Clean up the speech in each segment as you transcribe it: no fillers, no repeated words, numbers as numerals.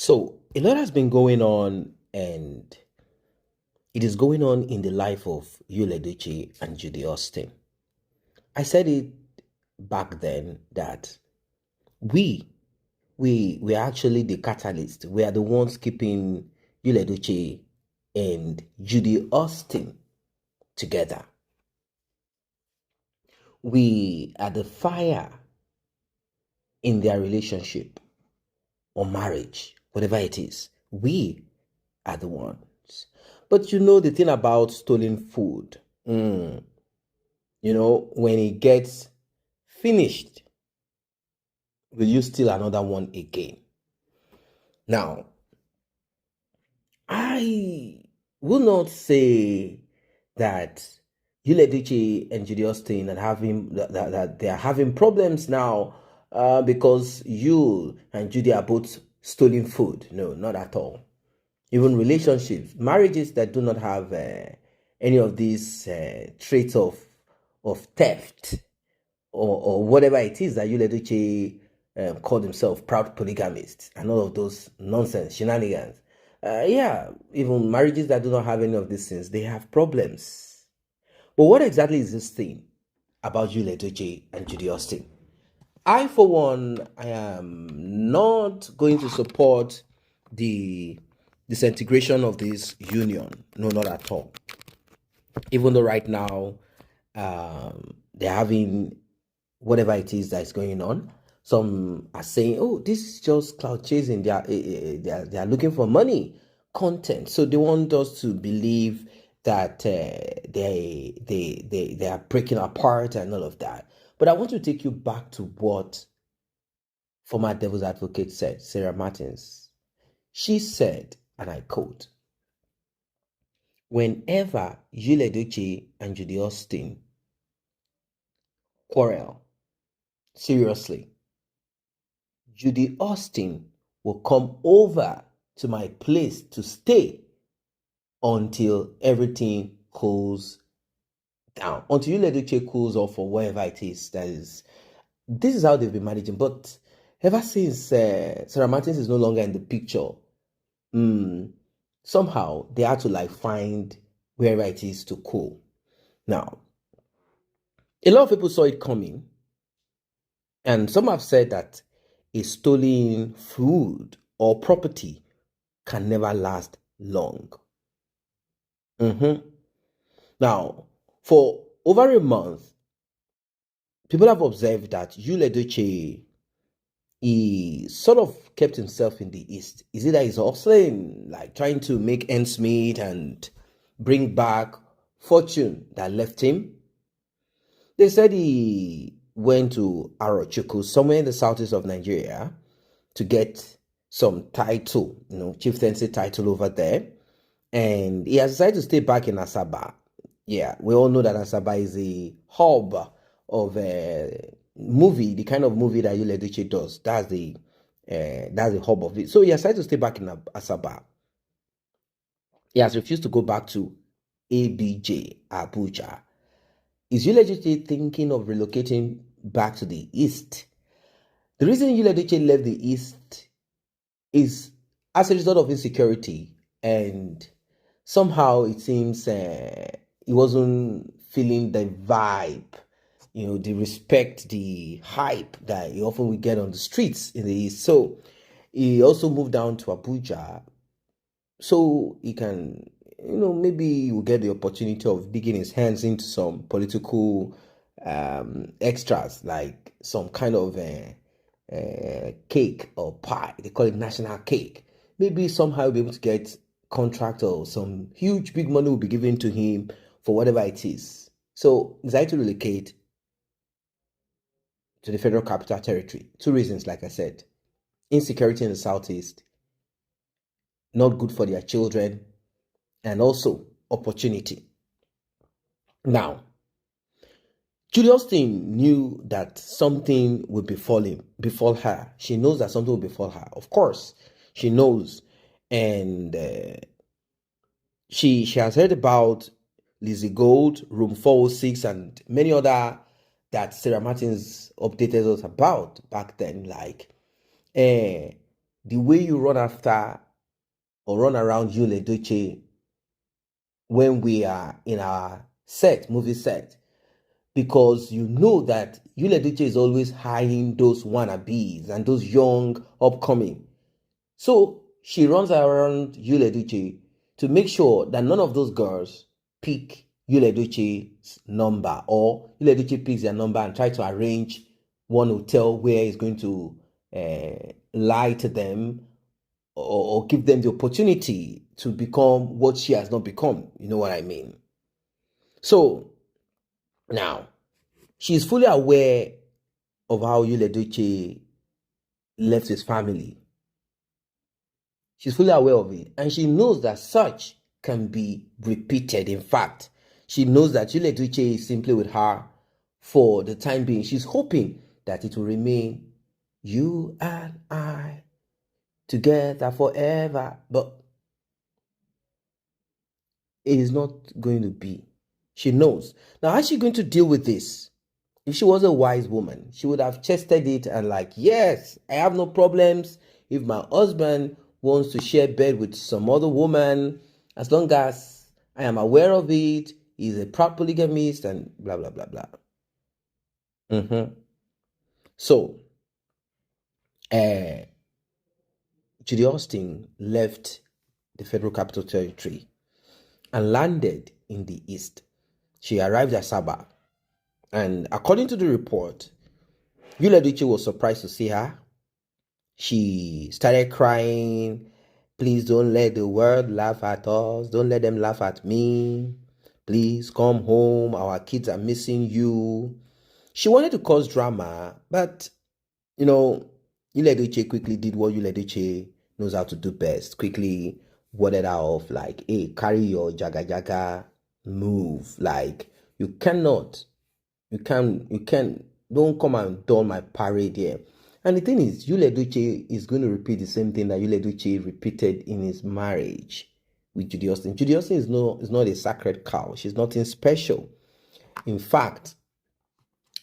So a lot has been going on, and it is going on in the life of Edochie and Judy Austin. I said it back then that we we are actually the catalyst. We are the ones keeping Edochie and Judy Austin together. We are the fire in their relationship or marriage, whatever it is. We are the ones. But you know the thing about stolen food, when it gets finished, will you steal another one again? Now, I will not say that Edochie and Judy Austin are that they are having problems now because you and Judy are both stealing food. No, not at all. Even relationships, marriages that do not have any of these traits of theft or whatever it is that Edochie called himself proud polygamist and all of those nonsense shenanigans. Even marriages that do not have any of these things, they have problems. But what exactly is this thing about Edochie and Judy Austin? I, for one, I am not going to support the disintegration of this union. No, not at all. Even though right now they're having whatever it is that is going on. Some are saying, "Oh, this is just cloud chasing. They are looking for money, content. So they want us to believe that they are breaking apart and all of that." But I want to take you back to what former devil's advocate said, Sarah Martins. She said, and I quote, "Whenever Edochie and Judy Austin quarrel, seriously, Judy Austin will come over to my place to stay until everything cools down. Until Edochie cools off or whatever it is. This is how they've been managing. But ever since Sarah Martins is no longer in the picture, somehow they had to find wherever it is to cool. Now, a lot of people saw it coming, and some have said that a stolen food or property can never last long. Now, for over a month, people have observed that Edochie, he sort of kept himself in the East. Is it that he's hustling, trying to make ends meet and bring back fortune that left him? They said he went to SH0CK, somewhere in the southeast of Nigeria, to get some title, chieftaincy title over there. And he has decided to stay back in Asaba. Yeah, we all know that Asaba is a hub of a movie, the kind of movie that Edochie does. That's the hub of it. So he has decided to stay back in Asaba. He has refused to go back to ABJ, Abuja. Is Edochie thinking of relocating back to the East? The reason Edochie left the East is as a result of insecurity, and somehow it seems he wasn't feeling the vibe, the respect, the hype that you often would get on the streets in the East. So he also moved down to Abuja so he can, maybe he will get the opportunity of digging his hands into some political extras, like some kind of cake or pie. They call it national cake. Maybe somehow he'll be able to get contract or some huge big money will be given to him for whatever it is. So decided to relocate to the Federal Capital Territory. Two reasons, like I said: insecurity in the Southeast, not good for their children, and also opportunity. Now, Judy Austin knew that something would befall her. She knows that something will befall her. Of course, she knows. And she has heard about Lizzie Gold, Room 406, and many other that Sarah Martins updated us about back then. the way you run after or run around Yul Edochie when we are in our movie set, because you know that Yul Edochie is always hiring those wannabes and those young upcoming. So she runs around Yul Edochie to make sure that none of those girls pick Yul Edochie's number, or Yul Edochie picks their number and try to arrange one hotel where he's going to lie to them, or give them the opportunity to become what she has not become. You know what I mean? So now she's fully aware of how Yul Edochie left his family. She's fully aware of it, and she knows that such can be repeated. In fact, she knows that Yul Edochie is simply with her for the time being. She's hoping that it will remain you and I together forever, but it is not going to be. She knows. Now, how's she going to deal with this? If she was a wise woman, she would have chested it and like, yes, I have no problems if my husband wants to share bed with some other woman, as long as I am aware of it, he's a proud polygamist, and blah, blah, blah, blah. So, Judy Austin left the Federal Capital Territory and landed in the East. She arrived at Sabah. And according to the report, Yul Edochie was surprised to see her. She started crying. Please don't let the world laugh at us. Don't let them laugh at me. Please come home. Our kids are missing you. She wanted to cause drama, but, Yul Edochie quickly did what Yul Edochie knows how to do best. Quickly warded her off, like, hey, carry your jaga jaga, move. Like, you can't, don't come and don my parade here. And the thing is, Yul Edochie is going to repeat the same thing that Yul Edochie repeated in his marriage with Judy Austin. Judy Austin is not a sacred cow. She's nothing special. In fact,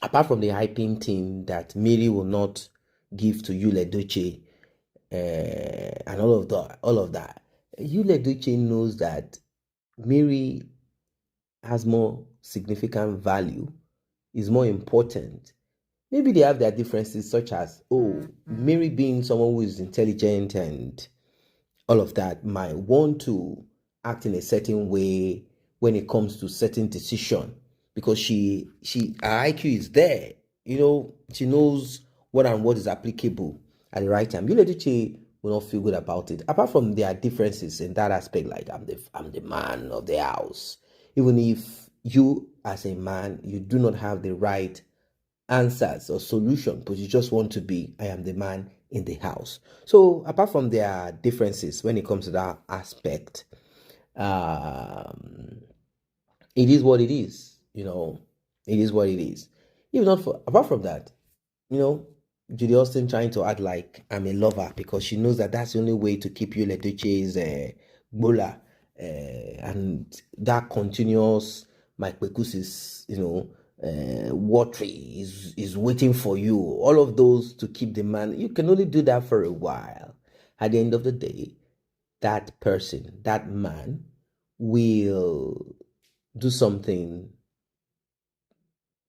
apart from the hyping thing that Mary will not give to Yul Edochie, and all of that, Yul Edochie knows that Mary has more significant value, is more important. Maybe they have their differences, such as, Mary being someone who is intelligent and all of that, might want to act in a certain way when it comes to certain decision, because her IQ is there. She knows what is applicable at the right time. Yul Edochie will not feel good about it. Apart from their differences in that aspect, like I'm the man of the house. Even if you as a man, you do not have the right answers or solution, but you just want to be, I am the man in the house. So apart from their differences when it comes to that aspect, it is what it is. It is what it is. Even not apart from that, Judy Austin trying to act like I'm a lover, because she knows that that's the only way to keep Yul Edochie's bola, and that continuous Mike Pekus is, watery is waiting for you. All of those to keep the man. You can only do that for a while. At the end of the day, that person, that man, will do something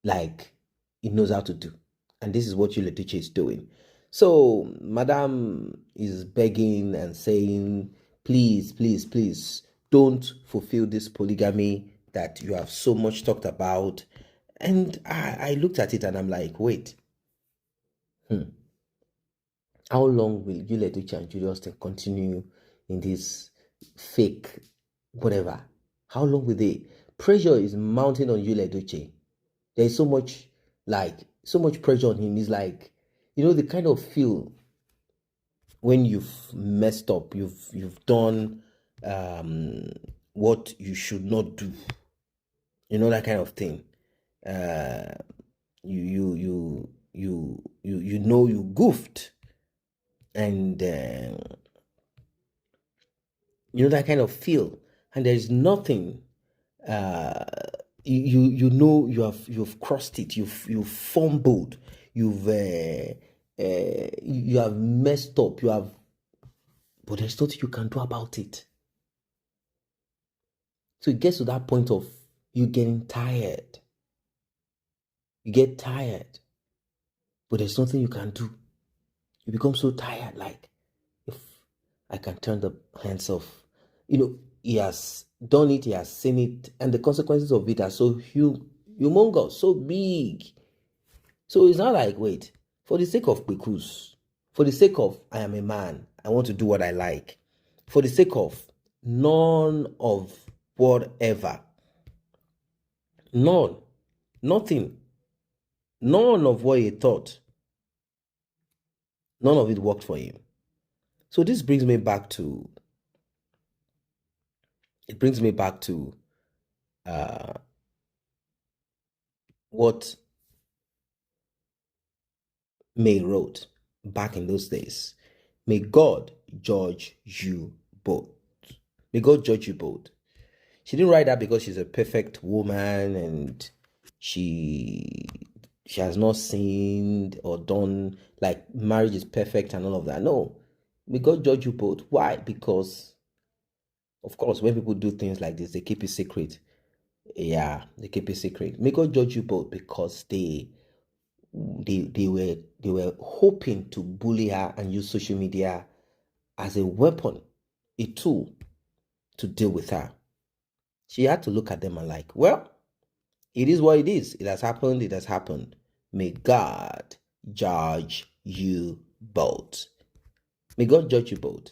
like he knows how to do. And this is what Yul Edochie is doing. So, Madam is begging and saying, please, please, please, don't fulfill this polygamy that you have so much talked about. And I looked at it and I'm like, wait. How long will Yul Edochie and Judy Austin continue in this fake whatever? How long will they? Pressure is mounting on Yul Edochie. There is so much pressure on him. He's like, the kind of feel when you've messed up, you've done what you should not do. That kind of thing. You goofed, and that kind of feel, and there's nothing. You've crossed it. You've fumbled. You have messed up. You have but there's nothing you can do about it. So it gets to that point of you getting tired. You get tired, but there's nothing you can do. You become so tired, like, if I can turn the hands off. He has done it, he has seen it, and the consequences of it are so humongous, so big. So it's not like, wait, for the sake of Bikus, for the sake of I am a man, I want to do what I like, for the sake of none of whatever, nothing, none of what he thought, none of it worked for him. So this brings me back to what May wrote back in those days. May God judge you both. May God judge you both. She didn't write that because she's a perfect woman and she has not sinned or done, like, marriage is perfect and all of that. No. May God judge you both. Why? Because, of course, when people do things like this, they keep it secret. Yeah, they keep it secret. May God judge you both because they were hoping to bully her and use social media as a weapon, a tool to deal with her. She had to look at them and like, well, it is what it is. It has happened. It has happened. May God judge you both. May God judge you both.